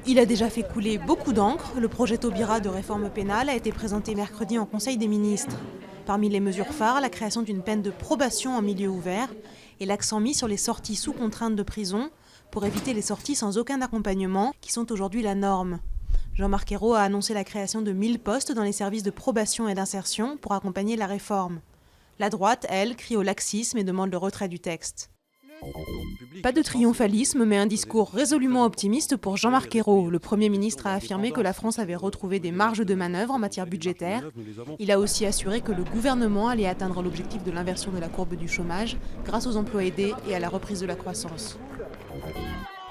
Il a déjà fait couler beaucoup d'encre. Le projet Taubira de réforme pénale a été présenté mercredi en Conseil des ministres. Parmi les mesures phares, la création d'une peine de probation en milieu ouvert et l'accent mis sur les sorties sous contrainte de prison pour éviter les sorties sans aucun accompagnement qui sont aujourd'hui la norme. Jean-Marc Ayrault a annoncé la création de 1000 postes dans les services de probation et d'insertion pour accompagner la réforme. La droite, elle, crie au laxisme et demande le retrait du texte. Pas de triomphalisme, mais un discours résolument optimiste pour Jean-Marc Ayrault. Le Premier ministre a affirmé que la France avait retrouvé des marges de manœuvre en matière budgétaire. Il a aussi assuré que le gouvernement allait atteindre l'objectif de l'inversion de la courbe du chômage grâce aux emplois aidés et à la reprise de la croissance.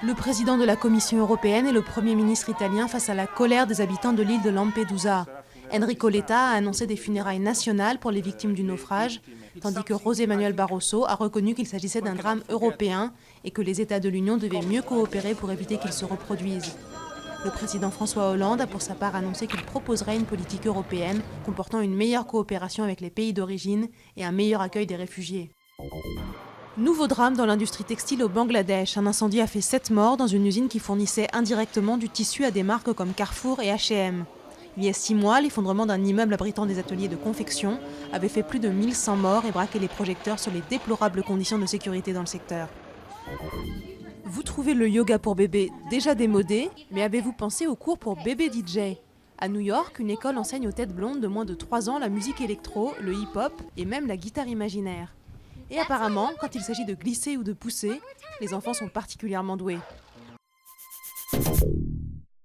Le président de la Commission européenne et le Premier ministre italien face à la colère des habitants de l'île de Lampedusa. Enrico Letta a annoncé des funérailles nationales pour les victimes du naufrage, tandis que José Manuel Barroso a reconnu qu'il s'agissait d'un drame européen et que les États de l'Union devaient mieux coopérer pour éviter qu'il se reproduise. Le président François Hollande a pour sa part annoncé qu'il proposerait une politique européenne comportant une meilleure coopération avec les pays d'origine et un meilleur accueil des réfugiés. Nouveau drame dans l'industrie textile au Bangladesh. Un incendie a fait 7 morts dans une usine qui fournissait indirectement du tissu à des marques comme Carrefour et H&M. Il y a 6 mois, l'effondrement d'un immeuble abritant des ateliers de confection avait fait plus de 1100 morts et braqué les projecteurs sur les déplorables conditions de sécurité dans le secteur. Vous trouvez le yoga pour bébé déjà démodé, mais avez-vous pensé au cours pour bébé DJ ? À New York, une école enseigne aux têtes blondes de moins de 3 ans la musique électro, le hip-hop et même la guitare imaginaire. Et apparemment, quand il s'agit de glisser ou de pousser, les enfants sont particulièrement doués.